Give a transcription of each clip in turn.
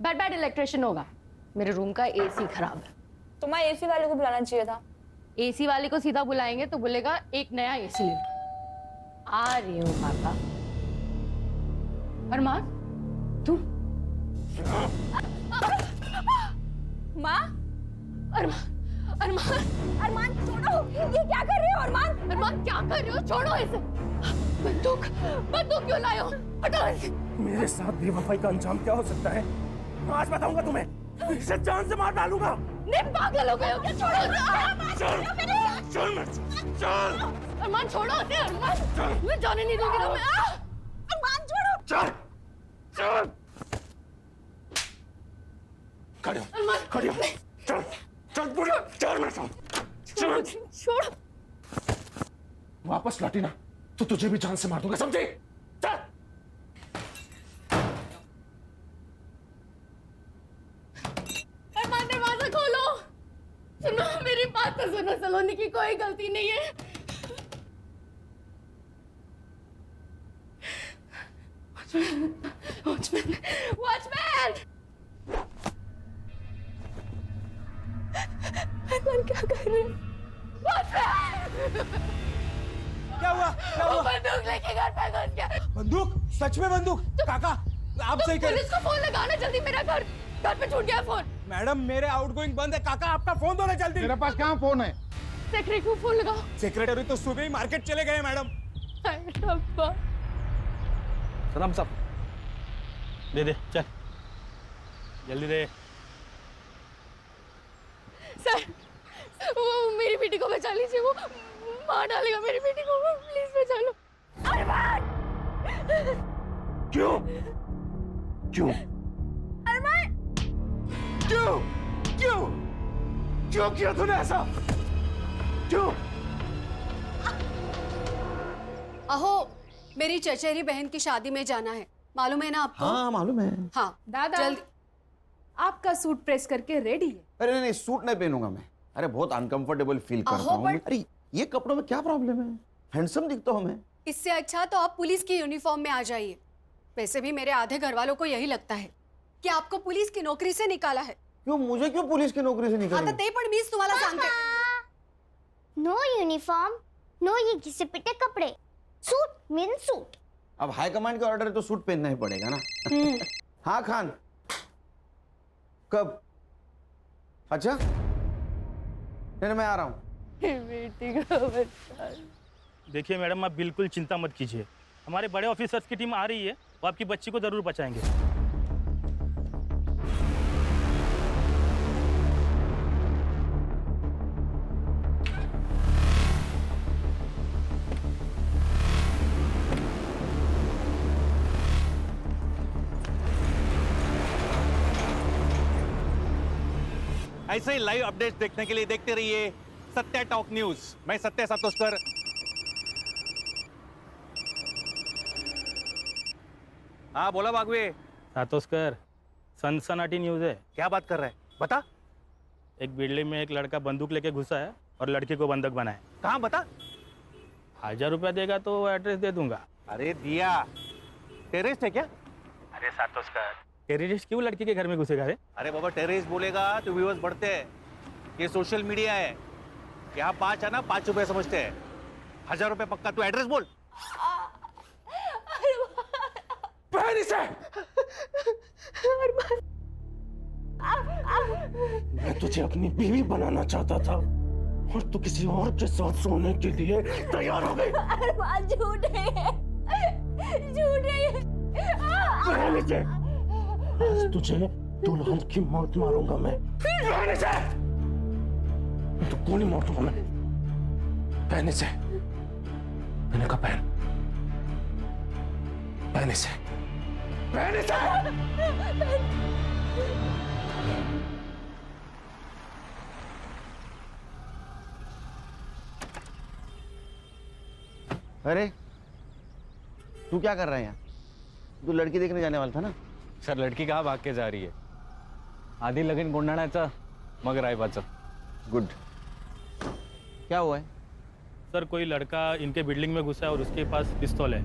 Bad bad electrician होगा। मेरे room का एसी खराब है। तुम्हारे एसी वाले को बुलाना चाहिए था। एसी वाले को सीधा बुलाएंगे तो बोलेगा एक नया एसी ले। आ रही हूँ पापा। अरमान तू माँ, अरमान अरमान छोड़ो, ये क्या कर रहे हो अरमान? अरमान क्या कर रहे हो? छोड़ो इसे। बंदूक क्यों लाए हो? हटाओ इसे। मेरे साथ बेवफाई का अंजाम क्या हो सकता है आज बताऊंगा तुम्हें। इसे जान से मार डालूंगा। नहीं पागल हो गए हो क्या? छोड़ो चल अरमान, छोड़ो इसे। अरमान मैं जाने नहीं दूंगी तुम्हें। अरमान छोड़ो। चल चल खड़े हो चल चल पूरा चल मेरे साथ चल। छोड़ो। वापस लौटी ना तो तुझे भी जान से मार दूंगा, समझे? चल अरमान दरवाजा खोलो। सुनो मेरी बात तो सुनो। सलोनी की कोई गलती नहीं है। वॉचमैन अरमान क्या कर रहे हैं? क्या हुआ? क्या हुआ? बंदूक लेके घर पे घुस गया। बंदूक? सच में बंदूक? काका आप सही कर। पुलिस को फोन लगाना जल्दी। मेरा घर पे छूट गया फोन। मैडम मेरे आउटगोइंग बंद है। काका आपका फोन दो ना जल्दी। मेरे पास कहाँ फोन है? सेक्रेटरी को फोन लगाओ। सेक्रेटरी तो सुबह ही मार्केट चले गए मैडम। सलाम साहब दे दे, चल जल्दी दे। सर वो मेरी बेटी को बचा लीजिए। वो मार डालेगा मेरी बेटी को। प्लीज बचा लो। अरमान क्यों क्यों अरमान क्यों क्यों क्यों किया तूने ऐसा? क्यों? अहो मेरी चचेरी बहन की शादी में जाना है, मालूम है ना आपको? हाँ मालूम है। हाँ दादा जल्दी। आपका सूट प्रेस करके रेडी है। अरे नहीं सूट नहीं पहनूंगा मैं। अरे बहुत अनकंफर्टेबल फील करता हूँ। अरे ये कपड़ों में क्या प्रॉब्लम है? हैंडसम दिखता हूँ मैं। इससे अच्छा तो आप पुलिस की यूनिफॉर्म में आ जाइए। वैसे भी मेरे आधे घर वालों को यही लगता है कि आपको पुलिस की नौकरी से निकाला है। क्यों मुझे क्यों पुलिस की नौकरी से आता निकालेंगे? ते पण मीच तुम्हाला सांगते। नो यूनिफॉर्म, नो ये घिसे पिटे कपड़े। Suit mean suit. अब हाई कमांड के ऑर्डर है तो सूट पहनना ही पड़ेगा ना। हाँ खान कब? अच्छा नहीं मैं आ रहा हूँ। बेटी को बचा। देखिए मैडम, आप बिल्कुल चिंता मत कीजिए। हमारे बड़े ऑफिसर्स की टीम आ रही है, वो आपकी बच्ची को जरूर बचाएंगे। ऐसे ही लाइव अपडेट्स देखने के लिए देखते रहिए सत्या टॉक न्यूज। मैं सत्या सातोस्कर। हाँ बोला बागवे। सातोस्कर, सनसनाटी न्यूज़ है। क्या बात कर रहा है? बता। एक बिल्डिंग में एक लड़का बंदूक लेके घुसा है और लड़की को बंधक बनाए। कहाँ बता? 1000 रुपया देगा तो एड्रेस दे दूंगा। अरे दिया। टेररिस्ट है क्या? अरे सातोस्कर, टेररिस्ट क्यों लड़की के घर में घुसेगा? अरे बाबा टेररिस्ट बोलेगा तो व्यूअर्स बढ़ते हैं। ये सोशल मीडिया है। यहाँ 5 है ना, 5 रुपए समझते हैं। 1000 रुपए पक्का। तू एड्रेस बोल। पहन इसे। मैं तुझे अपनी बीवी बनाना चाहता था और तू किसी और के साथ सोने के लिए तैयार हो गई। अरमान झूठ है, झूठ है। पहन इसे। आज तुझे दुल्हन की मौत मारूंगा मैं। पहन इसे। तो कौन ही मौतूंगा मैं। पहन इसे। मैंने कहा पहन। पहन इसे। पहन इसे। अरे तू क्या कर रहा है यहाँ? तू लड़की देखने जाने वाला था ना? सर लड़की कहाँ भाग के जा रही है? आधी लगीन गुंडाळाचा मग रायबाचं। गुड। क्या हुआ है? सर कोई लड़का इनके बिल्डिंग में घुसा है और उसके पास पिस्तौल है।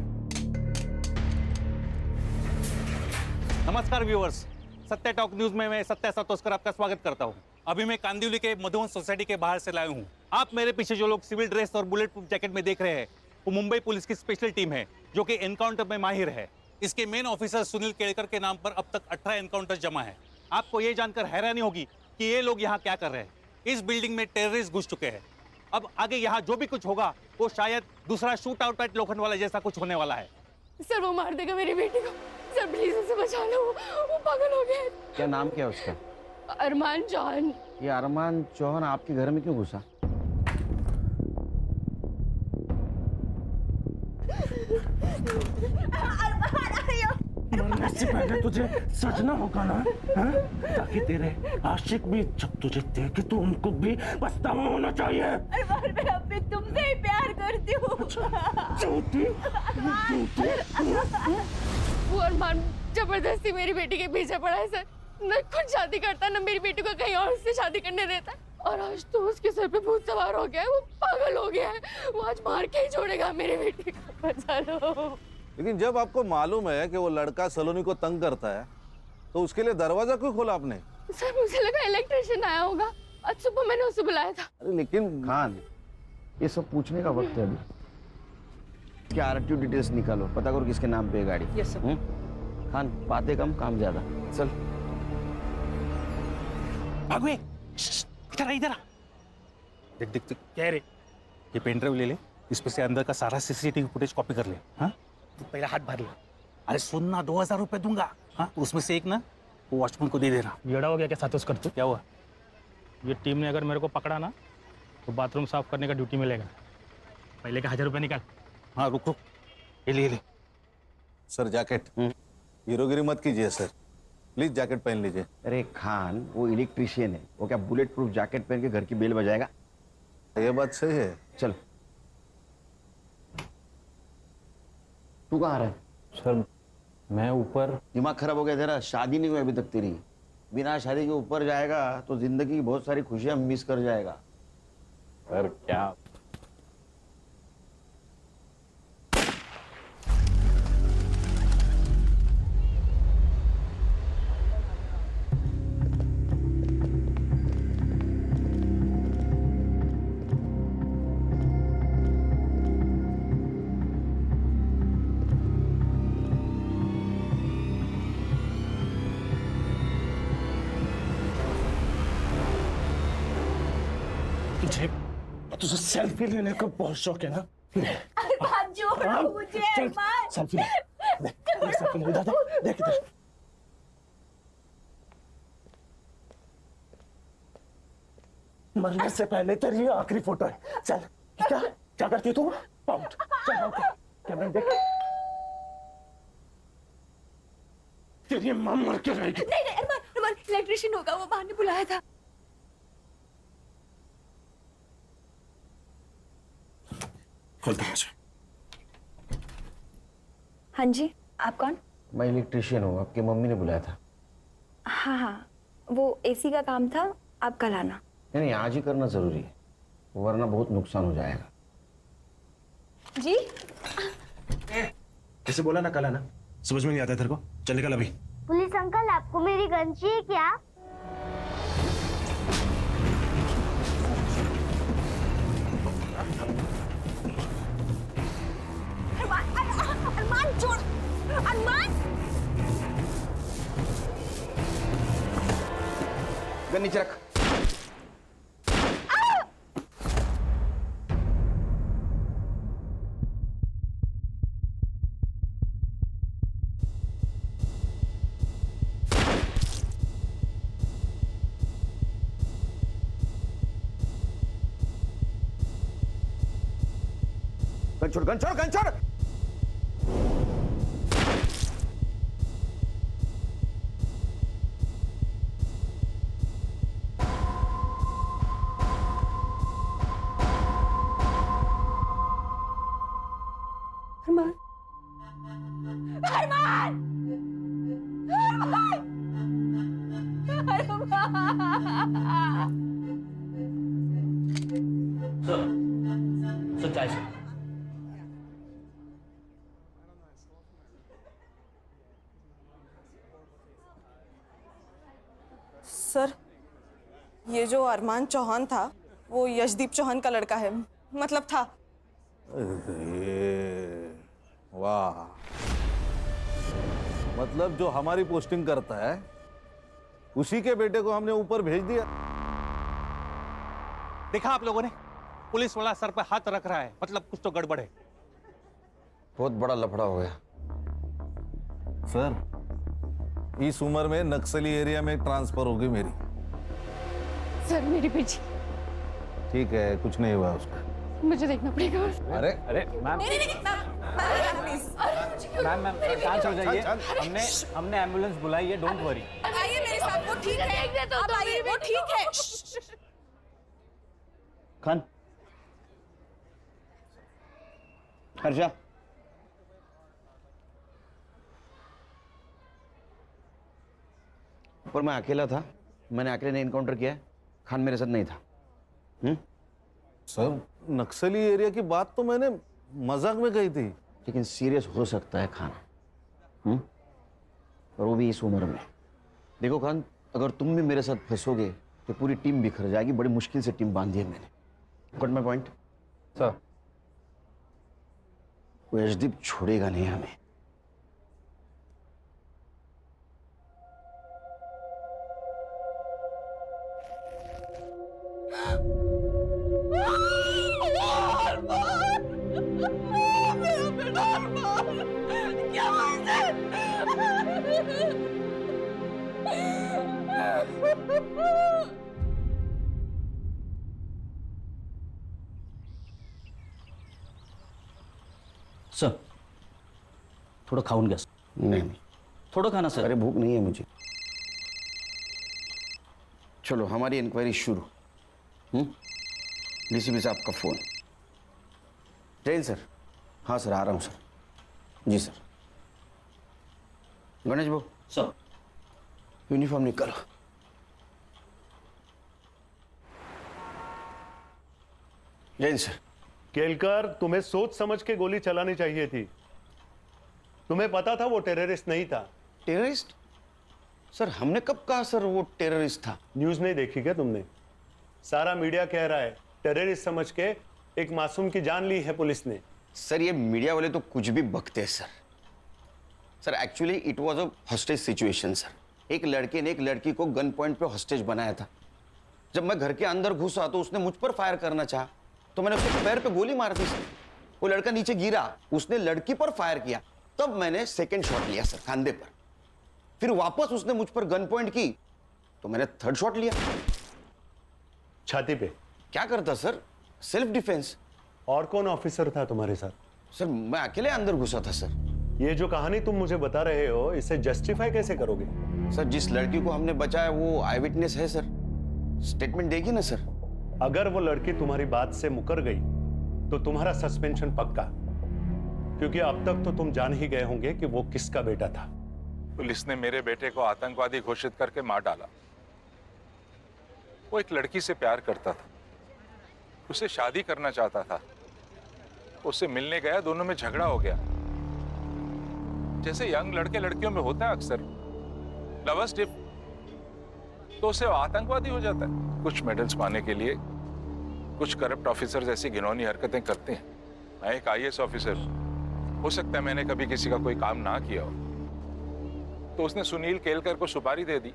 नमस्कार व्यूअर्स, सत्या टॉक न्यूज में मैं सत्या सातोस्कर आपका स्वागत करता हूँ। अभी मैं कांदिवली के मधुवन सोसाइटी के बाहर से लाया हूँ। आप मेरे पीछे जो लोग सिविल ड्रेस और बुलेट प्रूफ जैकेट में देख रहे हैं, वो मुंबई पुलिस की स्पेशल टीम है जो कि एनकाउंटर में माहिर है। इसके मेन ऑफिसर सुनील केड़कर के नाम पर अब तक 18 एनकाउंटर जमा है। आपको ये जानकर हैरानी होगी कि ये लोग यहाँ क्या कर रहे हैं। इस बिल्डिंग में टेररिस्ट घुस चुके हैं। अब आगे यहाँ जो भी कुछ होगा वो शायद दूसरा शूट आउट एट लोखंडवाला जैसा कुछ होने वाला है। सर वो मार देगा मेरी बेटी को। सर प्लीज उसे बचा लो, वो पागल हो गया है। क्या नाम क्या है उसका? अरमान चौहान। ये अरमान चौहान आपके घर में क्यों घुसा? मरने से पहले तुझे सजना होगा ना, हाँ? ताकि तेरे आशिक भी जब तुझे देखे तो उनको भी पछतावा होना चाहिए। अरमान मैं अब भी तुमसे ही प्यार करती हूँ। झूठी, झूठी। वो अरमान जबरदस्ती मेरी बेटी के पीछे पड़ा है सर। न खुद शादी करता, न मेरी बेटी को कहीं और से शादी करने देता। और आज तो उसके सर पे भूत सवार हो गया है, वो पागल हो गया है। वो आज मार के ही छोड़ेगा मेरी बेटी को। बचा लो। लेकिन जब आपको मालूम है कि वो लड़का सलोनी को तंग करता है तो उसके लिए दरवाजा क्यों खोला आपने? सर मुझे लगा इलेक्ट्रिशियन आया होगा, आज सुबह मैंने उसे बुलाया था। अरे लेकिन खान, ये सब पूछने का वक्त है अभी। इसके आरटीओ डिटेल्स निकालो, पता करो किसके नाम पे है गाड़ी। Yes sir. खान बातें कम काम ज्यादा। चल भागवे, इधर आ, इधर आ। देख देख देख, क्या है रे? ये पेन ड्राइव ले ले, इसमें से अंदर का सारा सीसीटीवी फुटेज कॉपी कर ले। हाँ तू पहला हाथ भर ले। अरे सुन ना, 2000 रुपए दूंगा। हाँ तो उसमें से एक ना वो वॉचमैन को दे देना। येड़ा हो गया क्या सातोस कर तू? क्या हुआ? ये टीम ने अगर मेरे को पकड़ा ना तो बाथरूम साफ करने का ड्यूटी मिलेगा। पहले का 1000 रुपये निकाल। हाँ रुक रुक, ये ले। सर जैकेट, हीरोगिरी मत कीजिए सर, प्लीज जैकेट पहन लीजिए। अरे खान, वो इलेक्ट्रिशियन है, वो क्या बुलेट प्रूफ जैकेट पहन के घर की बेल बजाएगा? ये बात सही है। चल। तू कहाँ रहा है? सर मैं ऊपर। दिमाग खराब हो गया तेरा? शादी नहीं हुई अभी तक तेरी। बिना शादी के ऊपर जाएगा तो जिंदगी की बहुत सारी खुशियां मिस कर जाएगा। सर क्या? तुझे सेल्फी लेने का बहुत शौक है ना? अरमान छोड़ो मुझे। अरमान सेल्फी ले, सेल्फी ले। इधर देख इधर। मरने से पहले तेरी ये आखिरी फोटो है। चल। क्या करती है तू? पाउट। चल पाउट। कैमरा देख। तेरी मां मर के रहेगी। नहीं नहीं अरमान, अरमान इलेक्ट्रिशियन होगा, वो बाहर ने बुलाया था। खोल दरवाजा। हाँ जी, आप कौन? मैं इलेक्ट्रिशियन हूँ, आपकी मम्मी ने बुलाया था। हाँ हाँ, वो एसी का काम था, आप कल आना। नहीं, आज ही करना जरूरी है, वरना बहुत नुकसान हो जाएगा। जी जैसे बोला ना कल आना, समझ में नहीं आता तेरे को? चल निकल अभी। पुलिस अंकल, आपको मेरी गन चाहिए क्या? अरमान छोड़। अरमान गन नीचे रख। गन छोड़, गन छोड़, गन छोड़। अरमान अरमान अरमान सच्चाई से सर, ये जो अरमान चौहान था वो यशदीप चौहान का लड़का है, मतलब था। वाह, मतलब जो हमारी पोस्टिंग करता है उसी के बेटे को हमने ऊपर भेज दिया। देखा आप लोगों ने, पुलिस वाला सर पर हाथ रख रहा है, मतलब कुछ तो गड़बड़ है। बहुत बड़ा लफड़ा हो गया। सर, इस उम्र में नक्सली एरिया में ट्रांसफर होगी मेरी। सर मेरी बेटी, ठीक है, कुछ नहीं हुआ उसका। मुझे देखना पड़ेगा। अरे अरे मैम, मैम मैम शांत हो जाइए। हमने एम्बुलेंस बुलाई है, डोंट वरी। आइए मेरे साथ, वो ठीक है। अब आइए, वो ठीक है। खान, हर्षा, पर मैं अकेला था, मैंने अकेले ने इनकाउंटर किया है, खान मेरे साथ नहीं था। सर, नक्सली एरिया की बात तो मैंने मजाक में कही थी। लेकिन सीरियस हो सकता है खान, और वो भी इस उम्र में। देखो खान, अगर तुम भी मेरे साथ फंसोगे तो पूरी टीम बिखर जाएगी। बड़ी मुश्किल से टीम बांधी है मैंने। Got my point? सर, वो यशदीप छोड़ेगा नहीं हमें। सर, थोडं खाऊन घ्या. नहीं, थोडं खा ना सर. अरे भूख नहीं है मुझे। चलो हमारी इंक्वायरी शुरू। डीसीपी साहब का फोन। जैन सर। हाँ सर, आ रहा हूँ सर। जी सर। गणेश भाऊ, सर, यूनिफॉर्म निकालो। जैन सर। केलकर, तुम्हें सोच समझ के गोली चलानी चाहिए थी। तुम्हें पता था वो टेररिस्ट नहीं था। टेररिस्ट? सर, हमने कब कहा सर वो टेररिस्ट था? न्यूज नहीं देखी क्या तुमने? सारा मीडिया कह रहा है टेररिस्ट समझ के एक मासूम की जान ली है पुलिस ने। सर, ये मीडिया वाले तो कुछ भी बकते हैं sir. Sir, actually it was a hostage situation sir. एक लड़के ने एक लड़की को गन पॉइंट पे हॉस्टेज बनाया था। जब मैं घर के अंदर घुसा तो उसने मुझ पर फायर करना चाहा, तो मैंने उसके पैर पे गोली मार दी सर। वो लड़का नीचे गिरा, उसने लड़की पर फायर किया, तब मैंने सेकंड शॉट लिया सर, खांधे पर। फिर वापस उसने मुझ पर गन पॉइंट की, तो मैंने थर्ड शॉट लिया। छाती पे। क्या करता सर? Self defence. और कौन ऑफिसर था तुम्हारे साथ? सर, मैं अकेले अंदर घुसा था सर। ये जो कहानी तुम मुझे बता रहे हो, इसे जस्टिफाई कैसे करोगे? सर, जिस लड़की को हमने बचाया वो आई विटनेस है सर, स्टेटमेंट देगी ना सर। अगर वो लड़की तुम्हारी बात से मुकर गई तो तुम्हारा सस्पेंशन पक्का, क्योंकि अब तक तो तुम जान ही गए होंगे कि वो किसका बेटा था। पुलिस ने मेरे बेटे को आतंकवादी घोषित करके मार डाला। वो एक लड़की से प्यार करता था, उसे शादी करना चाहता था। उससे मिलने गया, दोनों में झगड़ा हो गया। जैसे यंग लड़के लड़कियों में होता है अक्सर, लवर्स ट्रिप, तो उससे आतंकवादी हो जाता है। कुछ मेडल्स पाने के लिए कुछ करप्ट ऑफिसर जैसी घिनौनी हरकतें करते हैं। मैं एक आईएएस ऑफिसर, हो सकता है मैंने कभी किसी का कोई काम ना किया हो, तो उसने सुनील केलकर को सुपारी दे दी।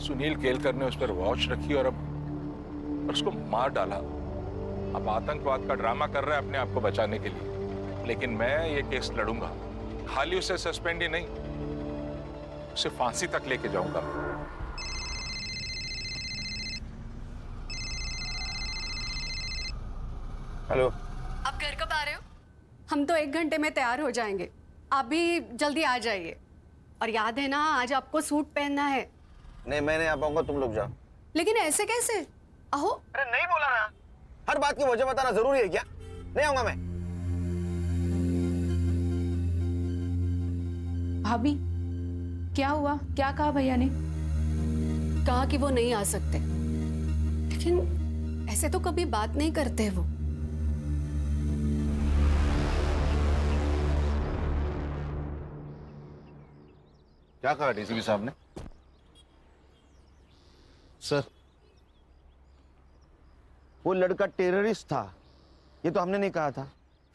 सुनील केलकर ने उस पर वॉच रखी और अब उसको मार डाला। अब आतंकवाद का ड्रामा कर रहा है अपने आप को बचाने के लिए। लेकिन मैं ये केस लड़ूंगा। खाली उसे सस्पेंड ही नहीं, उसे फांसी तक लेके जाऊंगा। हेलो। आप घर कब आ रहे हो? हम तो 1 घंटे में तैयार हो जाएंगे। आप भी जल्दी आ जाइए। और याद है ना, आज आपको सूट पहनना है। नहीं, मैं नहीं आ पाऊंगा, तुम लोग जाओ। लेकिन ऐसे कैसे? अहो, अरे नहीं बोला ना। हर बात की वजह बताना जरूरी है क्या? नहीं आऊंगा मैं। भाभी, क्या हुआ? क्या कहा भैया ने? कहा कि वो नहीं आ सकते, लेकिन ऐसे तो कभी बात नहीं करते वो। क्या कहा डीसीपी साहब ने? सर वो लड़का टेररिस्ट था, ये तो हमने नहीं कहा था,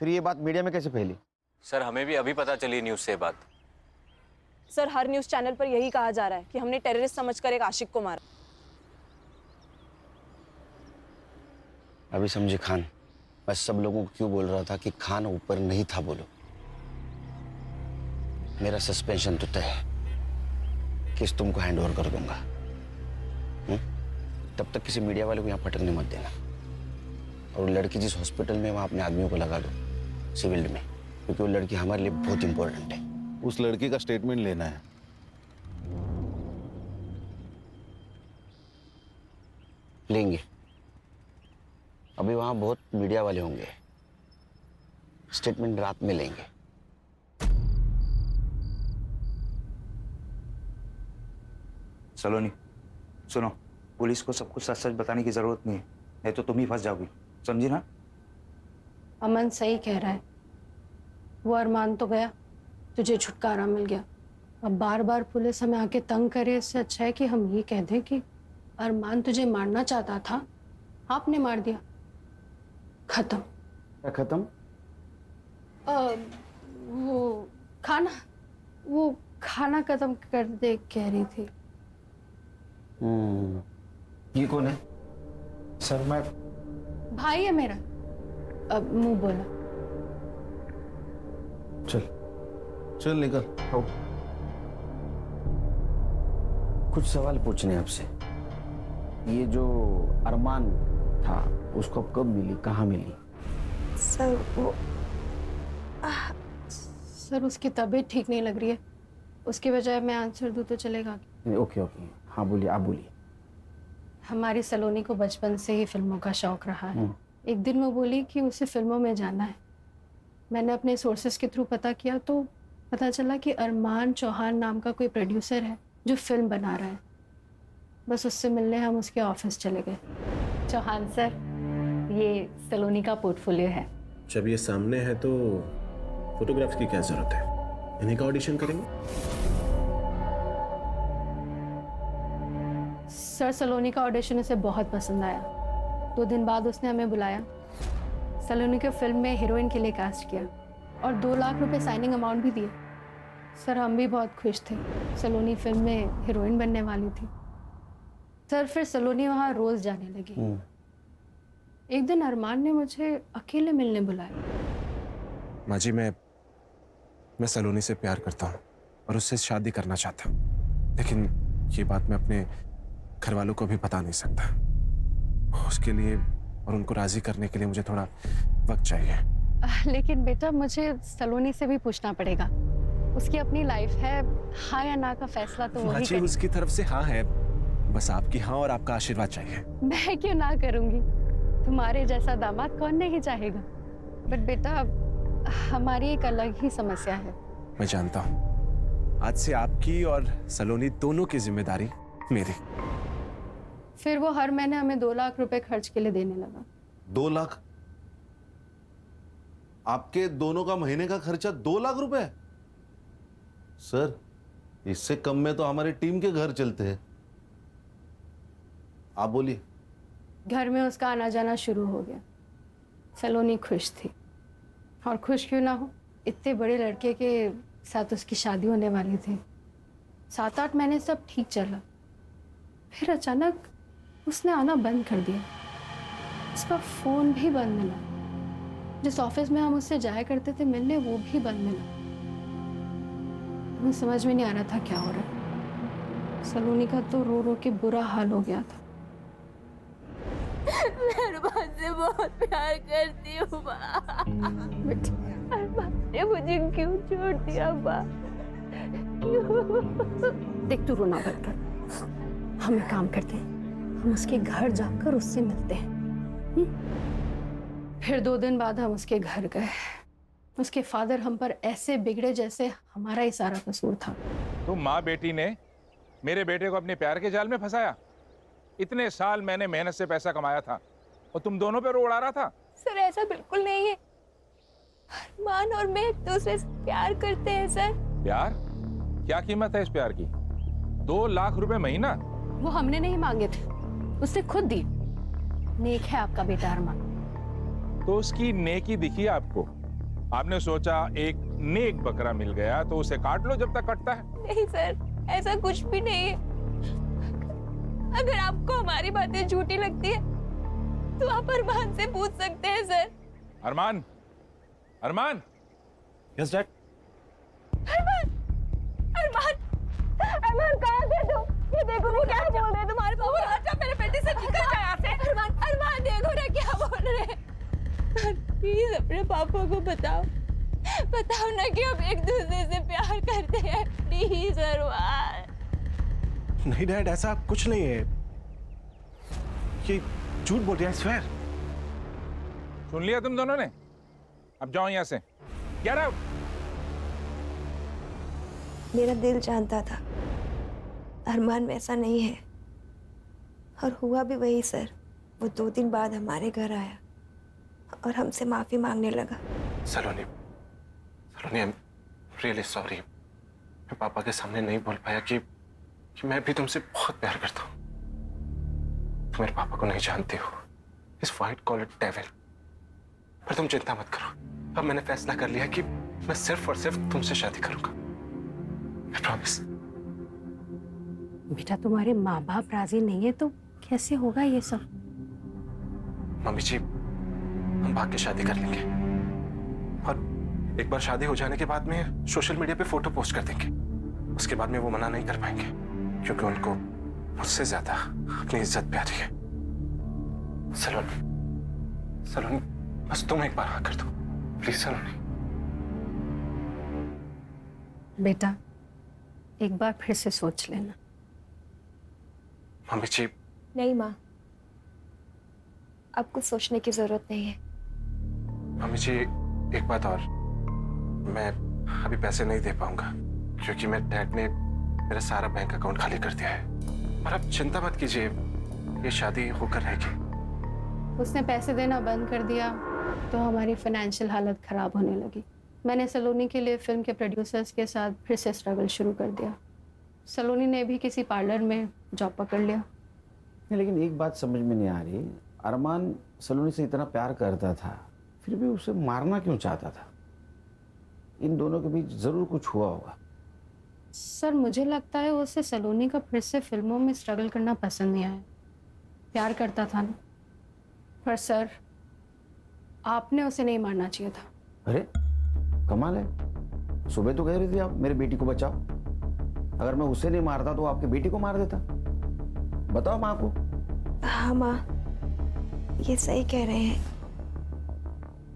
फिर ये बात मीडिया में कैसे फैली? सर हमें भी अभी पता चली न्यूज़ से बात। सर हर न्यूज़ चैनल पर यही कहा जा रहा है कि हमने टेररिस्ट समझकर एक आशिक को मारा। अभी समझे खान, मैं सब लोगों को क्यों बोल रहा था कि खान ऊपर नहीं था बोलो। मेरा सस्पेंशन तो तय है, केस तुमको हैंड ओवर कर दूंगा। तब तक किसी मीडिया वाले को यहाँ पटकने मत देना। और लड़की जिस हॉस्पिटल में, वहां अपने आदमियों को लगा दो सिविल में, क्योंकि वो लड़की हमारे लिए बहुत इंपॉर्टेंट है। उस लड़की का स्टेटमेंट लेना है। लेंगे, अभी वहां बहुत मीडिया वाले होंगे, स्टेटमेंट रात में लेंगे। सलोनी सुनो, पुलिस को सब कुछ सच सच बताने की जरूरत नहीं है, नहीं तो तुम ही फंस जाओगी, समझी ना? अमन सही कह रहा है, वो अरमान तो गया, तुझे छुटकारा मिल गया। अब बार बार पुलिस हमें आके तंग करे, इससे अच्छा है कि हम ये कह दें कि अरमान तुझे मारना चाहता था, आपने मार दिया, खत्म। क्या खत्म? वो खाना खत्म कर दे कह रही थी। ये कौन है? सर मैं भाई है मेरा। अब मुंह बोला। चल निकल। कुछ सवाल पूछने आपसे। ये जो अरमान था, उसको कब मिली, कहाँ मिली? सर वो सर उसकी तबीयत ठीक नहीं लग रही है, उसके बजाय मैं आंसर दूं तो चलेगा? ओके ओके, हाँ बोलिए, आप बोलिए। हमारी सलोनी को बचपन से ही फिल्मों का शौक रहा है। एक दिन वो बोली कि उसे फिल्मों में जाना है। मैंने अपने सोर्सेस के थ्रू पता किया तो पता चला कि अरमान चौहान नाम का कोई प्रोड्यूसर है जो फिल्म बना रहा है। बस उससे मिलने हम उसके ऑफिस चले गए। चौहान सर, ये सलोनी का पोर्टफोलियो है। जब ये सामने है तो फोटोग्राफ्स की क्या जरूरत है, इन्हीं का ऑडिशन करेंगे। सर सलोनी का ऑडिशन उसे बहुत पसंद आया। 2 दिन बाद उसने हमें बुलाया, सलोनी को फिल्म में हीरोइन के लिए कास्ट किया और 2 लाख रुपए साइनिंग अमाउंट भी दिए। सर हम भी बहुत खुश थे, सलोनी फिल्म में हीरोइन बनने वाली थी। सर फिर सलोनी वहाँ रोज जाने लगी। एक दिन अरमान ने मुझे अकेले मिलने बुलाया। माँ जी, मैं सलोनी से प्यार करता हूँ और उससे शादी करना चाहता हूँ, लेकिन ये बात मैं अपने घर वालों को भी बता नहीं सकता। उसके लिए और उनको राजी करने के लिए मुझे थोड़ा वक्त चाहिए। लेकिन बेटा मुझे सलोनी से भी पूछना पड़ेगा, उसकी अपनी लाइफ है, हाँ या ना का फैसला तो वही करेगी। उसकी तरफ से हाँ है, बस आपकी हाँ और आपका आशीर्वाद चाहिए। मैं क्यों ना करूंगी, तुम्हारे जैसा दामाद कौन नहीं चाहेगा। बट बेटा हमारी एक अलग ही समस्या है। मैं जानता हूँ, आज से आपकी और सलोनी दोनों की जिम्मेदारी मेरी। फिर वो हर महीने हमें 2 लाख रुपए खर्च के लिए देने लगा। 2 लाख? आपके दोनों का महीने का खर्चा 2 लाख रुपए? सर इससे कम में तो हमारी टीम के घर चलते हैं। आप बोलिए। घर में उसका आना जाना शुरू हो गया। सलोनी खुश थी, और खुश क्यों ना हो, इतने बड़े लड़के के साथ उसकी शादी होने वाली थी। 7-8 महीने सब ठीक चला, फिर अचानक उसने आना बंद कर दिया। उसका फोन भी बंद मिला, जिस ऑफिस में हम उससे जाया करते थे मिलने, वो भी बंद मिला। हमें समझ में नहीं आ रहा था क्या हो रहा है। सलोनी का तो रो रो के बुरा हाल हो गया था। मैं अरमान से बहुत प्यार करती हूँ माँ। अरमान ने मुझे क्यों छोड़ दिया माँ? देख तू रोना बंद कर, हम एक काम करते हैं, हम उसके घर जाकर उससे मिलते हैं। फिर 2 दिन बाद हम उसके घर गए। उसके फादर हम पर ऐसे बिगड़े जैसे हमारा ही सारा कसूर था। तो माँ बेटी ने मेरे बेटे को अपने प्यार के जाल में फंसाया। इतने साल मैंने मेहनत से पैसा कमाया था और तुम दोनों पे रो उड़ा रहा था। सर ऐसा बिल्कुल नहीं है, अरमान और मैं एक दूसरे से प्यार करते हैं सर। प्यार? क्या कीमत है इस प्यार की? 2 लाख रुपए महीना? वो हमने नहीं मांगे थे, उसने खुद दी। नेक है आपका बेटा अरमान। तो उसकी नेकी दिखी आपको? आपने सोचा एक नेक बकरा मिल गया तो उसे काट लो जब तक कटता है। नहीं सर, ऐसा कुछ भी नहीं है। अगर आपको हमारी बातें झूठी लगती है तो आप अरमान से पूछ सकते हैं sir. Arman, Arman. Yes dad. Arman, Arman, Arman कहाँ थे तुम? ये देखो वो क्या बोल रहे हैं तुम्हारे पापा। राजा मेरे बेटे से निकल गया यहाँ से। अरमान, अरमान देखो ना क्या बोल रहे हैं। प्लीज अपने पापा को बताओ, बताओ ना कि हम एक दूसरे से प्यार करते हैं। प्लीज अरमान। नहीं डैड, ऐसा कुछ नहीं है, ये झूठ बोल रहे हैं, स्वेयर। सुन लिया तुम दोनों ने? अब जाओ यहाँ से, गेट आउट। मेरा दिल जानता था अरमान वैसा नहीं है, और हुआ भी वही सर। वो 2 दिन बाद हमारे घर आया और हमसे माफी मांगने लगा। सलोनी, सलोनी, आई एम रियली सॉरी। मैं पापा के सामने नहीं बोल पाया कि मैं भी तुमसे बहुत प्यार करता हूँ। तुम मेरे पापा को नहीं जानते हो, इस व्हाइट कॉलर डेविल। पर तुम चिंता मत करो, अब मैंने फैसला कर लिया कि मैं सिर्फ और सिर्फ तुमसे शादी करूंगा। I promise। बेटा तुम्हारे माँ बाप राजी नहीं है तो कैसे होगा ये सब? मम्मी जी, हम भाग के शादी कर लेंगे, और एक बार शादी हो जाने के बाद में सोशल मीडिया पे फोटो पोस्ट कर देंगे। उसके बाद में वो मना नहीं कर पाएंगे, क्योंकि उनको मुझसे ज्यादा अपनी इज्जत प्यारी है। सलोनी, सलोनी, बस तुम एक बार हाँ कर दो प्लीज सलोनी। बेटा एक बार फिर से सोच लेना। मम्मी जी। नहीं माँ, अब कुछ सोचने की जरूरत नहीं है। मम्मी जी, एक बात और, मैं अभी पैसे नहीं दे पाऊंगा क्योंकि मेरे डैड ने मेरा सारा बैंक अकाउंट खाली कर दिया है। और आप चिंता मत कीजिए, ये शादी होकर रहेगी। उसने पैसे देना बंद कर दिया तो हमारी फाइनेंशियल हालत खराब होने लगी। मैंने सलोनी के लिए फिल्म के प्रोड्यूसर्स के साथ फिर से स्ट्रगल शुरू कर दिया। सलोनी ने भी किसी पार्लर में जॉब पकड़ लिया। लेकिन एक बात समझ में नहीं आ रही, अरमान सलोनी से इतना प्यार करता था, फिर भी उसे मारना क्यों चाहता था? इन दोनों के बीच जरूर कुछ हुआ होगा। सर मुझे लगता है उसे सलोनी का फिर से फिल्मों में स्ट्रगल करना पसंद नहीं आया। प्यार करता था ना। पर सर आपने उसे नहीं मारना चाहिए था। अरे कमाल है, सुबह तो कह रही थी आप मेरे बेटी को बचाओ। अगर मैं उसे नहीं मारता तो आपके बेटी को मार देता। बताओ माँ को। हाँ माँ, ये सही कह रहे हैं,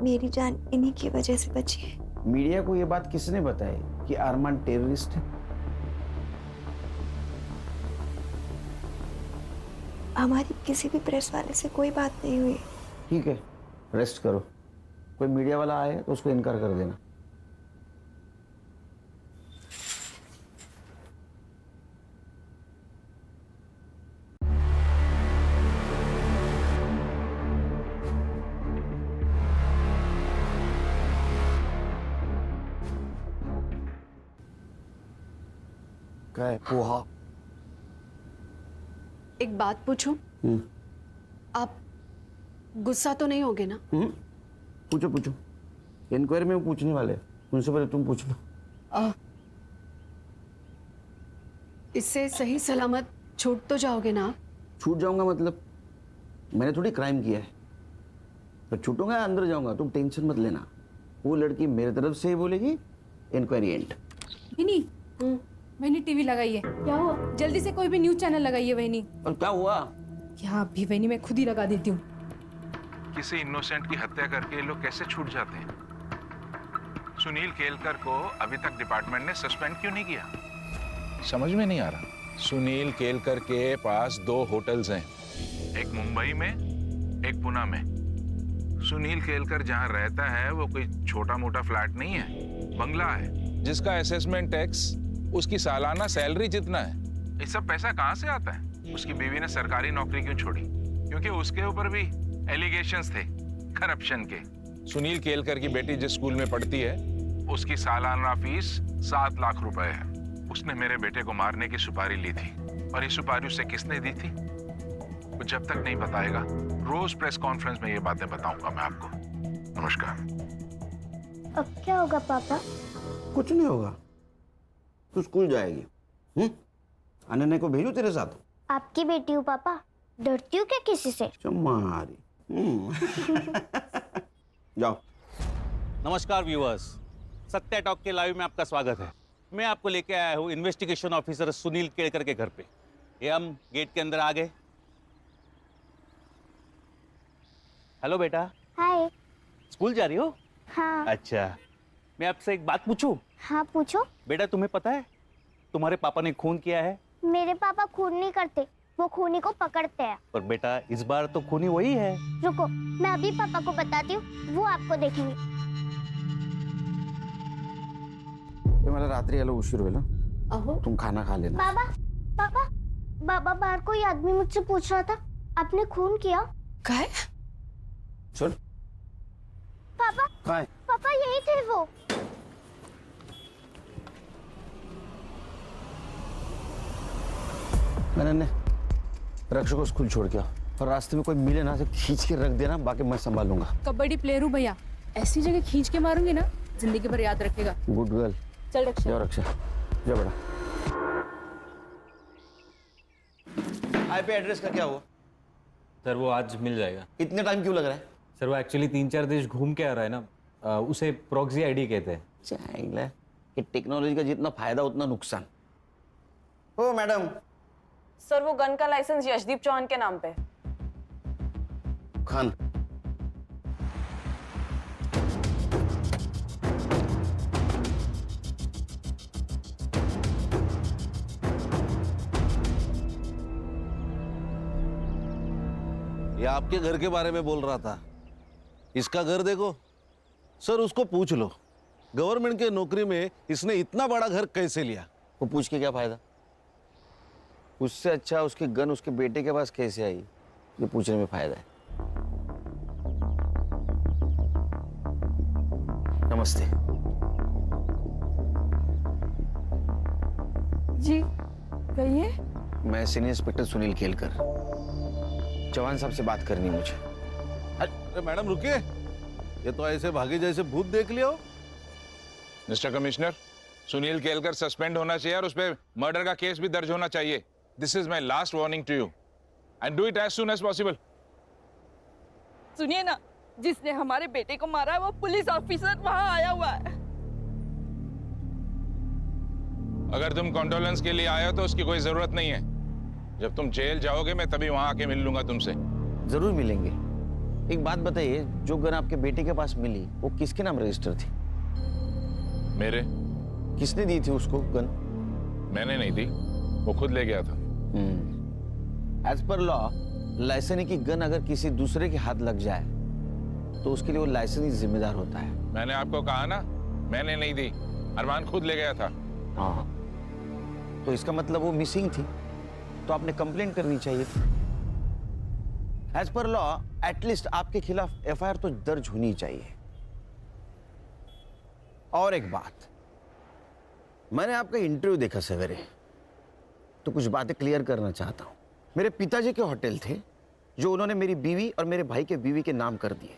मेरी जान इन्हीं की वजह से बची है। मीडिया को ये बात किसने बताई कि अरमान टेररिस्ट है? हमारी किसी भी प्रेस वाले से कोई बात नहीं हुई। ठीक है, रेस्ट करो। कोई मीडिया वाला आए तो उसको इनकार कर देना। क्या है? पोहा। एक बात पूछूं? आप गुस्सा तो नहीं होगे ना? पूछो पूछो, इंक्वायरी में वो पूछने वाले, उनसे पहले तुम पूछ लो। इससे सही सलामत छूट तो जाओगे ना आप? छूट जाऊंगा मतलब? मैंने थोड़ी क्राइम किया है, तो छूटूंगा या अंदर जाऊंगा? तुम टेंशन मत लेना, वो लड़की मेरे तरफ से ही बोलेगी, इंक्वायरी एंड। वहीनी, वहीनी टीवी लगाइए। क्या हुआ? जल्दी से कोई भी न्यूज चैनल लगाइए वहीनी। और क्या हुआ? क्या अभी वहीनी मैं खुद ही लगा देती हूँ। किसी इनोसेंट की हत्या करके ये लोग कैसे छूट जाते हैं? सुनील केलकर को अभी तक डिपार्टमेंट ने सस्पेंड क्यों नहीं किया? समझ में नहीं आ रहा। सुनील केलकर के पास 2 होटल्स हैं, एक मुंबई में, एक पुणे में। सुनील केलकर जहां रहता है वो कोई छोटा मोटा फ्लैट नहीं है, बंगला है जिसका असेसमेंट टैक्स उसकी सालाना सैलरी जितना है। ये सब पैसा कहां से आता है? उसकी बीवी ने सरकारी नौकरी क्यों छोड़ी? क्योंकि उसके ऊपर भी एलिगेशंस थे करप्शन के। सुनील केलकर की बेटी जिस स्कूल में पढ़ती है उसकी सालाना फीस 7 लाख रुपए है। उसने मेरे बेटे को मारने की सुपारी ली थी, और ये सुपारी उसे किसने दी थी? वो जब तक नहीं बताएगा रोज प्रेस कॉन्फ्रेंस में ये बातें बताऊंगा मैं आपको। नमस्कार। अब क्या होगा पापा? कुछ नहीं होगा, तू स्कूल जाएगी। अनन्या को भेजू तेरे साथ? आपकी बेटी हूँ पापा, डरती हूँ क्या किसी से? चमारी। जाओ। नमस्कार व्यूअर्स, सत्या टॉक के लाइव में आपका स्वागत है। मैं आपको लेके आया हूँ इन्वेस्टिगेशन ऑफिसर सुनील केलकर के घर पे। ये हम गेट के अंदर आ गए। हेलो बेटा। हाय। स्कूल जा रही हो? हाँ। अच्छा, मैं आपसे एक बात पूछूं? हाँ पूछो। बेटा तुम्हें पता है तुम्हारे पापा ने खून किया है? मेरे पापा खून नहीं करते, वो खूनी को पकड़ते हैं। पर बेटा इस बार तो खूनी वही है। रुको, मैं अभी पापा को बताती हूँ, वो आपको देखेंगे। मला रात्री यायला उशीर होईल हं? अहो तुम खाना खा लेना। बाबा पापा, बाबा बाहर कोई आदमी मुझसे पूछ रहा था, आपने खून किया? काय? चल। पापा काय? पापा यही थे वो। मैंने रक्षक को स्कूल छोड़ के आओ और रास्ते में कोई मिले ना तो खींच के रख देना, बाकी मैं संभालूंगा। कबड्डी प्लेयर हूँ भैया, ऐसी जगह खींच के मारूंगी ना जिंदगी भर याद रखेगा। Good girl. चल रक्षा। जाओ रक्षा, जाओ बेटा। आईपी एड्रेस का क्या हुआ? सर वो आज मिल जाएगा। इतने टाइम क्यों लग रहा है? सर वो एक्चुअली 3-4 देश घूम के आ रहा है ना, उसे प्रॉक्सी आईडी कहते हैं। चाहिए कि टेक्नोलॉजी का जितना फायदा उतना नुकसान। ओ मैडम। सर वो गन का लाइसेंस यशदीप चौहान के नाम पे। खान। ये आपके घर के बारे में बोल रहा था। इसका घर देखो सर, उसको पूछ लो गवर्नमेंट के नौकरी में इसने इतना बड़ा घर कैसे लिया। वो पूछ के क्या फायदा? उससे अच्छा उसकी गन उसके बेटे के पास कैसे आई, ये पूछने में फायदा है। नमस्ते जी कहिए। मैं सीनियर इंस्पेक्टर सुनील केलकर, चौहान साहब से बात करनी मुझे। अरे मैडम रुकिए, ये तो ऐसे भागे जैसे भूत देख लिया हो। Mister commissioner, Sunil Kelkar suspend होना चाहिए और उस पर मर्डर का केस भी दर्ज होना चाहिए। This is my last warning to you and do it as soon as possible. सुनिए ना, जिसने हमारे बेटे को मारा है वो पुलिस ऑफिसर वहां आया हुआ है। अगर तुम कॉन्डोलेंस के लिए आए हो तो उसकी कोई जरूरत नहीं है। जब तुम जेल जाओगे मैं तभी वहां आके मिल लूंगा तुमसे। जरूर मिलेंगे। एक बात बताइए, जो गन आपके बेटे के पास मिली वो किसके नाम रजिस्टर थी? मेरे। किसने दी थी उसको गन? मैंने नहीं दी, वो खुद ले गया था। एज पर लॉ लाइसेंस की गन अगर किसी दूसरे के हाथ लग जाए तो उसके लिए वो लाइसेंस ही जिम्मेदार होता है। मैंने आपको कहा ना, मैंने नहीं दी, अरमान खुद ले गया था। हाँ, तो इसका मतलब वो मिसिंग थी, तो आपने कंप्लेंट करनी चाहिए थी। एज पर लॉ एटलीस्ट आपके खिलाफ एफआईआर तो दर्ज होनी चाहिए। और एक बात, मैंने आपका इंटरव्यू देखा सवेरे, तो कुछ बातें क्लियर करना चाहता हूं। मेरे पिताजी के होटल थे जो उन्होंने मेरी बीवी और मेरे भाई के बीवी के नाम कर दिए,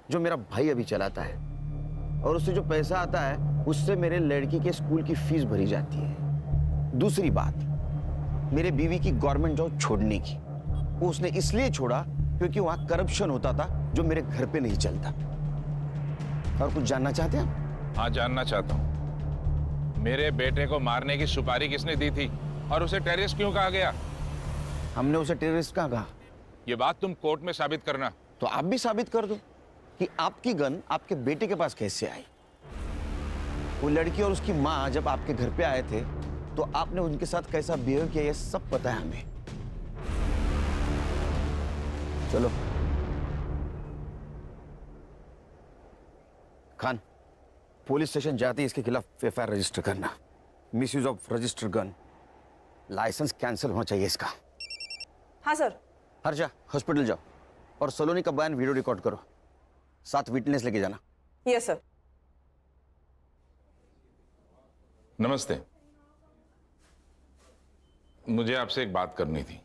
जो मेरा भाई अभी चलाता है, और उससे जो पैसा आता है उससे मेरे लड़की के स्कूल की फीस भरी जाती है। दूसरी बात, मेरे बीवी की गवर्नमेंट जॉब छोड़ने की, वो उसने इसलिए छोड़ा क्योंकि वहां करप्शन होता था जो मेरे घर पे नहीं चलता। और कुछ जानना चाहते हैं? हाँ, जानना चाहता हूं। मेरे बेटे को मारने की सुपारी किसने दी थी और उसे टेररिस्ट क्यों कहा गया? हमने उसे टेररिस्ट कहाँ कहा? ये बात तुम कोर्ट में साबित करना। तो आप भी साबित कर दो कि आपकी गन आपके बेटे के पास कैसे आई। वो लड़की और उसकी माँ जब आपके घर पे आए थे तो आपने उनके साथ कैसा बिहेव किया, ये सब पता है हमें। चलो खान, पुलिस स्टेशन जाते ही इसके खिलाफ एफआईआर रजिस्टर करना। Misuse of register gun, license cancel होना चाहिए इसका। हाँ सर। हर्षा हॉस्पिटल जाओ और सलोनी का बयान वीडियो रिकॉर्ड करो, साथ विटनेस लेके जाना। Yes sir. नमस्ते, मुझे आपसे एक बात करनी थी।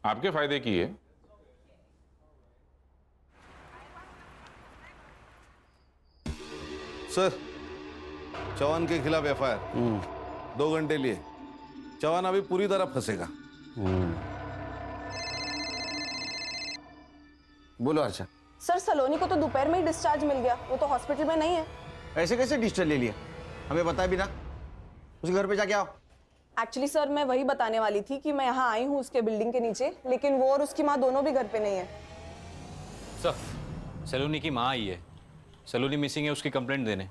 आपके फायदे की है। सर, चौहान के खिलाफ एफआईआर 2 घंटे लिए। चौहान अभी पूरी तरह फंसेगा। बोलो आशा। सर सलोनी को तो दोपहर में ही डिस्चार्ज मिल गया, वो तो हॉस्पिटल में नहीं है। ऐसे कैसे डिस्चार्ज ले लिया? हमें बताया भी ना। उसके घर पे जाके आओ। एक्चुअली सर मैं वही बताने वाली थी कि मैं यहाँ आई हूँ उसके बिल्डिंग के नीचे, लेकिन वो और उसकी माँ दोनों भी घर पे नहीं है। सर, सलोनी की माँ आई है। सलोनी मिसिंग है, उसकी कंप्लेंट देने।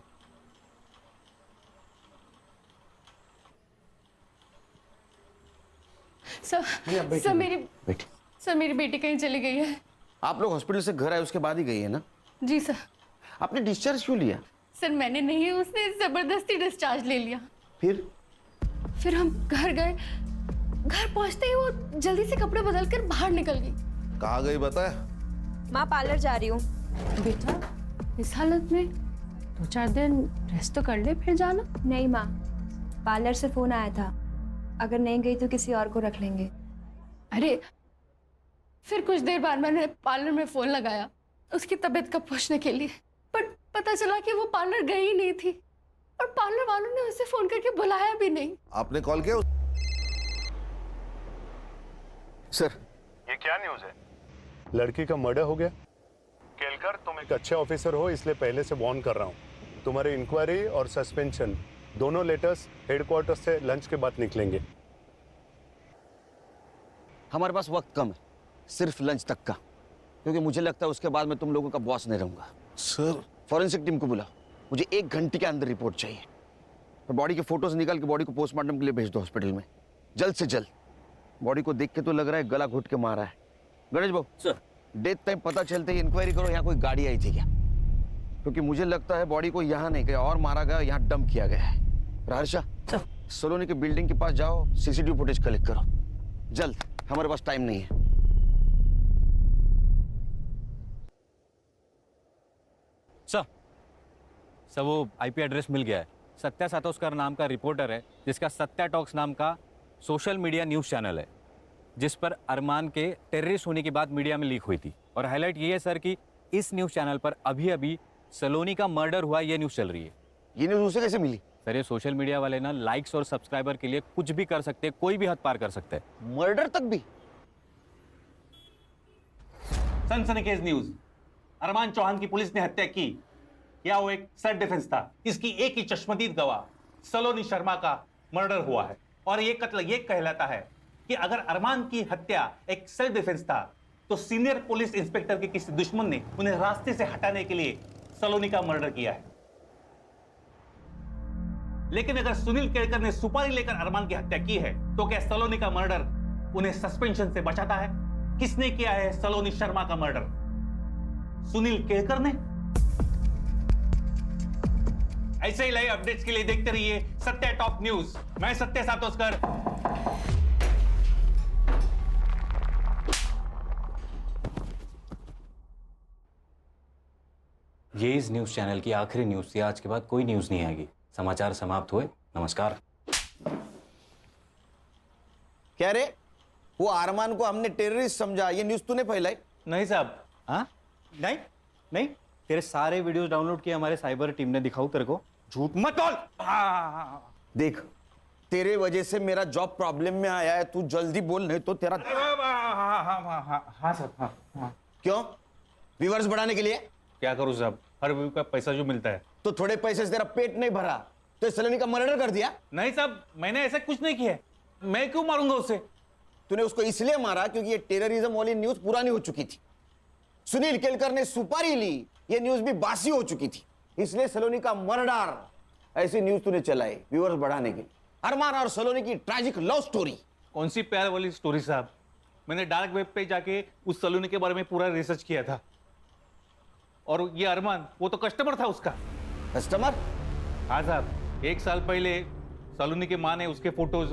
सर मेरी बेटी कहीं चली गई है। आप लोग हॉस्पिटल से घर आए उसके बाद ही गई है ना? जी सर। आपने डिस्चार्ज क्यों लिया? सर मैंने नहीं, उसने जबरदस्ती डिस्चार्ज ले लिया। फिर हम घर गए। घर पहुंचते ही वो जल्दी से कपड़े बदलकर बाहर निकल गई। कहाँ गई बताया? माँ पार्लर जा रही हूँ। बेटा इस हालत में 2-4 दिन रेस्ट तो कर ले, फिर जाना। नहीं माँ, पार्लर से फोन आया था, अगर नहीं गई तो किसी और को रख लेंगे। अरे फिर कुछ देर बाद मैंने पार्लर में फोन लगाया उसकी तबीयत का पूछने के लिए, पर पता चला कि वो पार्लर गई ही नहीं थी और पार्लर वालों ने उसे फोन करके बुलाया भी नहीं। आपने कॉल किया? सर ये क्या न्यूज़ है? लड़की का मर्डर हो गया। केलकर, तुम एक अच्छे ऑफिसर हो इसलिए पहले से वार्न कर रहा हूँ। तुम्हारे इंक्वायरी और सस्पेंशन दोनों लेटर्स हेडक्वार्टर से लंच के बाद निकलेंगे। हमारे पास वक्त कम है, सिर्फ लंच तक का, क्योंकि मुझे लगता है उसके बाद मैं तुम लोगों का बॉस नहीं रहूंगा। सर फॉरेंसिक टीम को बुला, मुझे 1 घंटे के अंदर रिपोर्ट चाहिए। और बॉडी के फोटोज निकाल के बॉडी को पोस्टमार्टम के लिए भेज दो हॉस्पिटल में, जल्द से जल्द। बॉडी को देख के तो लग रहा है गला घुट के मारा है। गणेश बाबू सर, डेथ टाइम पता चलते ही इंक्वायरी करो यहाँ कोई गाड़ी आई थी क्या, क्योंकि मुझे लगता है बॉडी को यहाँ नहीं गया और मारा गया, यहाँ डंप किया गया है। हर्षा सलोनी के बिल्डिंग के पास जाओ, सीसीटीवी फुटेज कलेक्ट करो जल्द, हमारे पास टाइम नहीं है। सर वो आईपी एड्रेस मिल गया है। सत्या सातोस्कर नाम का रिपोर्टर है जिसका सत्या टॉक्स नाम का सोशल मीडिया न्यूज़ चैनल है, जिस पर अरमान के टेररिस्ट होने की बात मीडिया में लीक हुई थी। और हाईलाइट ये है सर कि इस न्यूज़ चैनल पर अभी अभी सलोनी का मर्डर हुआ, ये न्यूज़ चल रही है। ये न्यूज़ उसे कैसे मिली? सर ये सोशल मीडिया वाले ना लाइक्स और सब्सक्राइबर के लिए कुछ भी कर सकते हैं, कोई भी हद पार कर सकते हैं। मर्डर तक भी? सनसनीखेज न्यूज। अरमान चौहान की पुलिस ने हत्या की या वो एक सेल्फ डिफेंस था, इसकी एक ही चश्मदीद गवाह सलोनी शर्मा का मर्डर हुआ है। और ये कत्ल ये कहलाता है कि अगर अरमान की हत्या एक सेल्फ डिफेंस था तो सीनियर पुलिस इंस्पेक्टर के किसी दुश्मन ने उन्हें रास्ते से हटाने के लिए सलोनी का मर्डर किया है। लेकिन अगर सुनील केळकर ने सुपारी लेकर अरमान की हत्या की है तो क्या सलोनी का मर्डर उन्हें सस्पेंशन से बचाता है? किसने किया है सलोनी शर्मा का मर्डर? सुनील केळकर ने? ऐसे ही लाइव अपडेट्स के लिए देखते रहिए सत्या टॉप न्यूज। मैं सत्या सातोस्कर। ये इस न्यूज़ चैनल की आखिरी न्यूज़ थी। आज के बाद कोई न्यूज़ नहीं आएगी। समाचार समाप्त हुए। नमस्कार। क्या रे, वो अरमान को हमने टेररिस्ट समझा, ये न्यूज़ तूने फैलाई? नहीं साहब। हाँ नहीं नहीं, तेरे सारे वीडियोस डाउनलोड किए हमारे साइबर टीम ने। दिखाऊं तेरे को? झूठ मत बोल। देख, तेरे वजह से मेरा जॉब प्रॉब्लम में आया है, तू जल्दी बोल नहीं तो तेरा। हाँ सर। हाँ। क्यों? व्यूअर्स बढ़ाने के लिए? क्या करूं साहब, हर व्यू का पैसा जो मिलता है। तो थोड़े पैसे से तेरा पेट नहीं भरा तो सलोनी का मर्डर कर दिया? नहीं साहब, मैंने ऐसा कुछ नहीं किया। मैं क्यों मारूंगा उसे? तूने उसको इसलिए मारा क्योंकि ये टेररिज्म वाली न्यूज पुरानी हो चुकी थी। सुनील केलकर ने सुपारी ली, ये न्यूज भी बासी हो चुकी थी, इसलिए सलोनी का मर्डर ऐसी न्यूज तूने चलाई व्यूअर्स बढ़ाने के लिए। अरमान और सलोनी की ट्रैजिक लव स्टोरी। कौन सी प्यार वाली स्टोरी साहब? मैंने डार्क वेब पे जाके उस सलोनी के बारे में पूरा रिसर्च किया था। और ये अरमान, वो तो कस्टमर था उसका। कस्टमर? हाँ साहब, 1 साल पहले सलोनी के माँ ने उसके फोटोज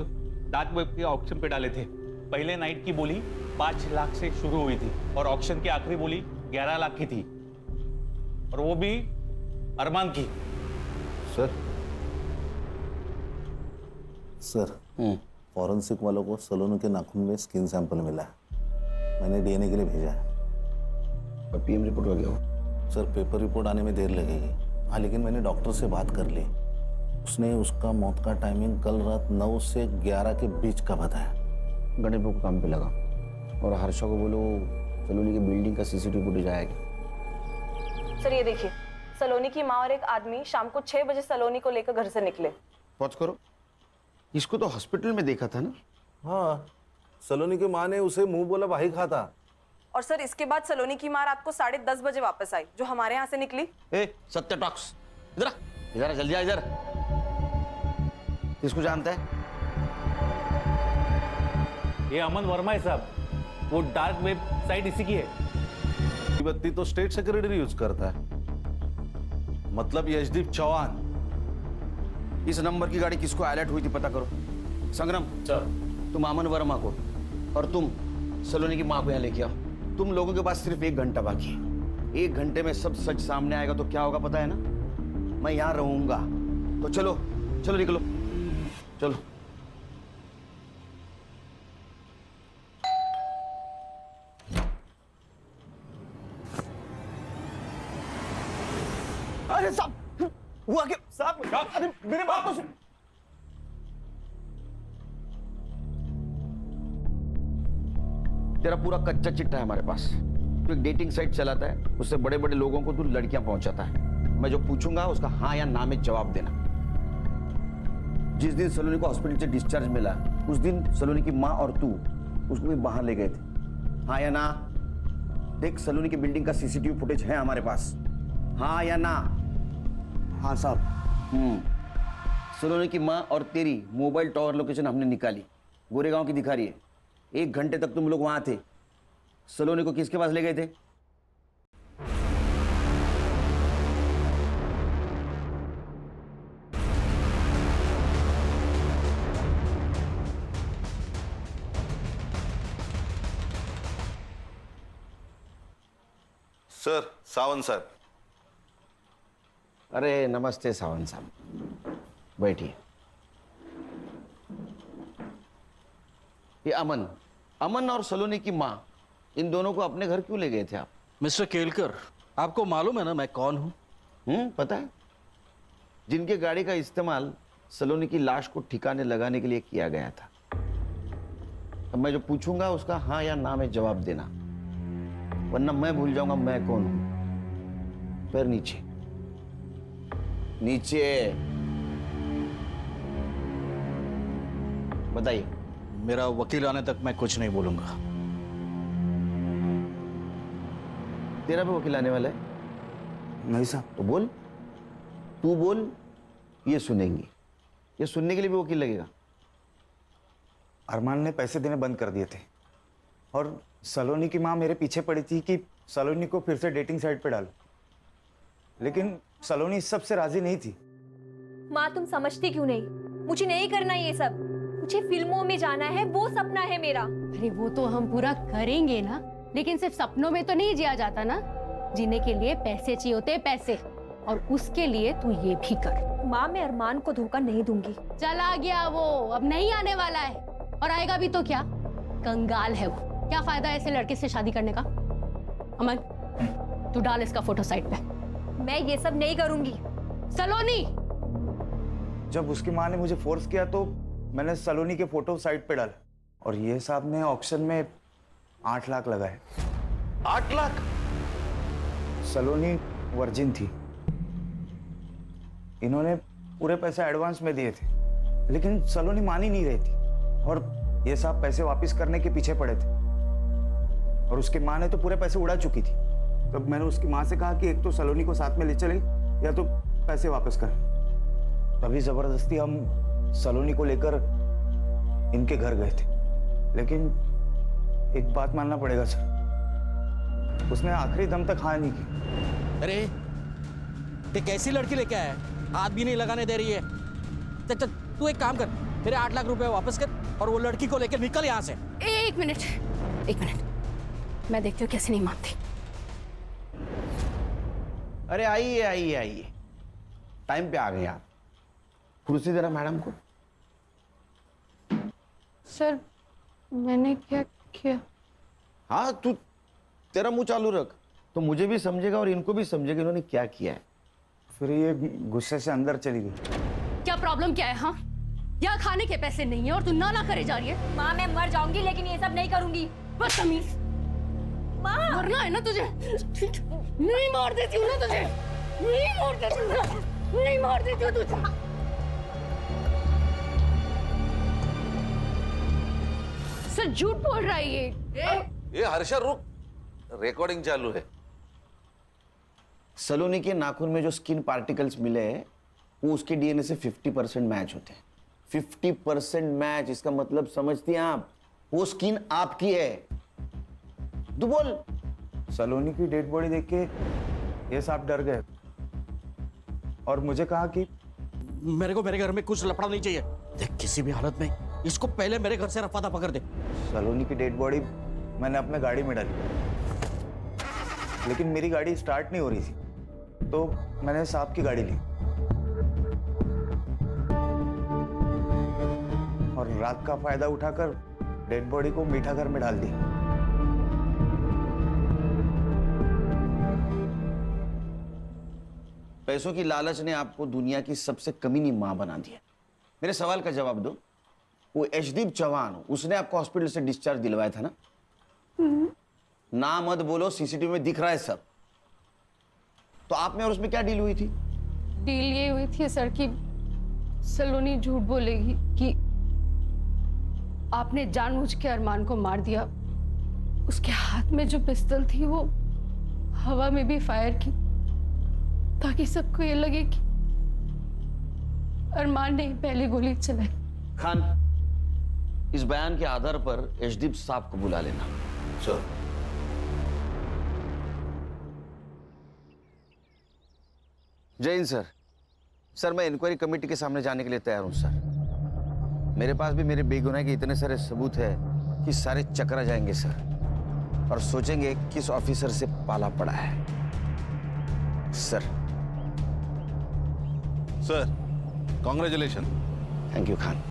डार्क वेब के ऑक्शन पे डाले थे। पहले नाइट की बोली 5 लाख से शुरू हुई थी और ऑक्शन की आखिरी बोली 11 लाख की थी, और वो भी अरमान की। सर फॉरेंसिक वालों को सलोनी के नाखून में स्किन सैंपल मिला है। मैंने डीएनए के लिए भेजा है। और पीएम रिपोर्ट हो गया हो? सर पेपर रिपोर्ट आने में देर लगेगी। हाँ लेकिन मैंने डॉक्टर से बात कर ली, उसने उसका मौत का टाइमिंग कल रात 9 से 11 के बीच का बताया। गणेश को काम पे लगा और हर्षा को बोलो सलोनी की बिल्डिंग का सीसीटीवी फुटेज आएगा। सर ये देखिए, सलोनी की माँ और एक आदमी शाम को 6 बजे सलोनी को लेकर घर से निकले। पॉज करो, इसको तो हॉस्पिटल में देखा था ना? हाँ, सलोनी की माँ ने उसे मुंह बोला भाई खाता। और सर इसके बाद सलोनी की माँ रात को 10:30 बजे वापस आई, जो हमारे यहाँ से निकली। ए सत्य टॉक्स, इधर इधर जल्दी आ इधर। किसको जानता है? ये अमन वर्मा है साहब, वो डार्क वेब साइट इसी की है। बत्ती तो स्टेट सेक्रेटरी यूज करता है, मतलब यशदीप चौहान। इस नंबर की गाड़ी किसको अलर्ट हुई थी पता करो। संग्राम सर, तुम अमन वर्मा को और तुम सलोनी की माँ को यहाँ लेके आओ। तुम लोगों के पास सिर्फ 1 घंटा बाकी है। 1 घंटे में सब सच सामने आएगा तो क्या होगा पता है ना? मैं यहाँ रहूंगा। तो चलो चलो निकलो, चलो। अरे साहब, हुआ क्या साहब? अरे मेरे बात तो सुन। तेरा पूरा कच्चा चिट्ठा है हमारे पास। तू एक डेटिंग साइट चलाता है, उससे बड़े बड़े लोगों को तू लड़कियां पहुंचाता है। मैं जो पूछूंगा उसका हाँ या ना में जवाब देना। जिस दिन सलोनी को हॉस्पिटल से डिस्चार्ज मिला, उस दिन सलोनी की माँ और तू उसको भी बाहर ले गए थे, हाँ या ना? देख, सलोनी की बिल्डिंग का सीसीटीवी फुटेज है हमारे पास, हाँ या ना? हाँ साहब। सलोनी की माँ और तेरी मोबाइल टावर लोकेशन हमने निकाली, गोरेगांव की दिखा रही है। 1 घंटे तक तुम लोग वहां थे। सलोनी को किसके पास ले गए थे? सर, सावंत साहब। अरे नमस्ते सावंत साहब, बैठिए। ये अमन और सलोनी की माँ, इन दोनों को अपने घर क्यों ले गए थे आप? मिस्टर केलकर, आपको मालूम है ना मैं कौन हूं? पता है। जिनके गाड़ी का इस्तेमाल सलोनी की लाश को ठिकाने लगाने के लिए किया गया था। अब मैं जो पूछूंगा उसका हाँ या ना में जवाब देना, वरना मैं भूल जाऊंगा मैं कौन हूं। पैर नीचे, नीचे। बताइए। मेरा वकील आने तक मैं कुछ नहीं बोलूंगा। तेरा भी वकील आने वाला है? नहीं साहब। तो बोल, तू बोल, ये सुनेंगे। ये सुनने के लिए भी वकील लगेगा? अरमान ने पैसे देने बंद कर दिए थे और सलोनी की माँ मेरे पीछे पड़ी थी कि सलोनी को फिर से डेटिंग साइट पे डालो, लेकिन सलोनी इस सब से राजी नहीं थी। माँ तुम समझती क्यों नहीं? मुझे नहीं करना ये सब, मुझे फिल्मों में जाना है, वो सपना है मेरा। अरे वो तो हम पूरा करेंगे ना, लेकिन सिर्फ सपनों में तो नहीं जिया जाता ना। जीने के लिए पैसे चाहिए होते हैं, पैसे। और उसके लिए तू ये भी कर। माँ मैं अरमान को धोखा नहीं दूंगी। चला गया वो, अब नहीं आने वाला है। और आएगा भी तो क्या, कंगाल है वो। क्या फायदा है ऐसे लड़के से शादी करने का? अमन तू डाल इसका फोटो साइट पे। मैं ये सब नहीं करूंगी। सलोनी, जब उसकी माँ ने मुझे फोर्स किया तो मैंने सलोनी के फोटो साइट पे डाला और ये साहब ने ऑक्शन में 8 लाख लगाए। 8 लाख? सलोनी वर्जिन थी, इन्होंने पूरे पैसे एडवांस में दिए थे, लेकिन सलोनी मान ही नहीं रही थी और ये साहब पैसे वापस करने के पीछे पड़े थे और उसकी माँ ने तो पूरे पैसे उड़ा चुकी थी। तब मैंने उसकी माँ से कहा कि एक तो सलोनी को साथ में ले चले या तो पैसे वापस कर। तभी जबरदस्ती हम सलोनी को लेकर इनके घर गए थे, लेकिन एक बात मानना पड़ेगा सर, उसने आखिरी दम तक हाँ नहीं की। अरे ये कैसी लड़की लेके आया है, हाथ भी नहीं लगाने दे रही है। चल तू एक काम कर, मेरे 8 लाख रुपए वापस कर और वो लड़की को लेकर निकल यहाँ से। एक मिनट, मैं देखती हूँ कैसे नहीं मानती। अरे आइए आइए आइए, टाइम पे आ गए आप। कुर्सी देना मैडम को। सर मैंने क्या किया? हाँ तू तेरा मुंह चालू रख, तो मुझे भी समझेगा और इनको भी समझेगा इन्होंने क्या किया है। फिर ये गुस्से से अंदर चली गई। क्या प्रॉब्लम क्या है? हाँ, यहाँ खाने के पैसे नहीं है और तू ना करे जा रही है। माँ मैं मर जाऊंगी लेकिन ये सब नहीं करूंगी। बदतमीज। माँ मरना है ना तुझे? नहीं मार देती हूँ ना तुझे, नहीं मार देती हूँ ना, नहीं मार देती हूँ तुझे। सर झूठ बोल रहा है ये हर्षा रुक, रिकॉर्डिंग चालू है। सलोनी के नाखून में जो स्किन पार्टिकल्स मिले हैं वो उसके डीएनए से 50% मैच होते हैं। 50% मैच, इसका मतलब समझती हैं आप? वो स्किन आपकी है। तू बोल। सलोनी की डेड बॉडी देख के ये साहब डर गए और मुझे कहा कि मेरे को मेरे घर में कुछ लफड़ा नहीं चाहिए। देख किसी भी हालत में इसको पहले मेरे घर से रफा दफा कर दे। सलोनी की डेड बॉडी मैंने अपने गाड़ी में डाली, लेकिन मेरी गाड़ी स्टार्ट नहीं हो रही थी, तो मैंने साहब की गाड़ी ली और रात का फायदा उठाकर डेड बॉडी को मीठा घर में डाल दी। पैसों की लालच ने आपको दुनिया की सबसे कमीनी मां बना दिया। मेरे सवाल का जवाब दो। वो यशदीप चौहान, उसने आपको हॉस्पिटल से डिस्चार्ज दिलवाया था ना? ना मत बोलो, सीसीटीवी में दिख रहा है सब। तो आप में और उसमें क्या डील हुई थी? डील ये हुई थी सर कि सलोनी झूठ बोलेगी कि आपने जानबूझ के अरमान को मार दिया। उसके हाथ में जो पिस्तौल थी वो हवा में भी फायर की, ताकि सबको ये लगे कि अरमान ने पहली गोली चलाई। खान, इस बयान के आधार पर यशदीप साहब को बुला लेना। सर। जय हिंद सर। सर मैं इंक्वायरी कमेटी के सामने जाने के लिए तैयार हूं सर। मेरे पास भी मेरे बेगुनाही के इतने सारे सबूत है कि सारे चकरा जाएंगे सर, और सोचेंगे किस ऑफिसर से पाला पड़ा है। Sir. Sir, congratulation. Thank you Khan.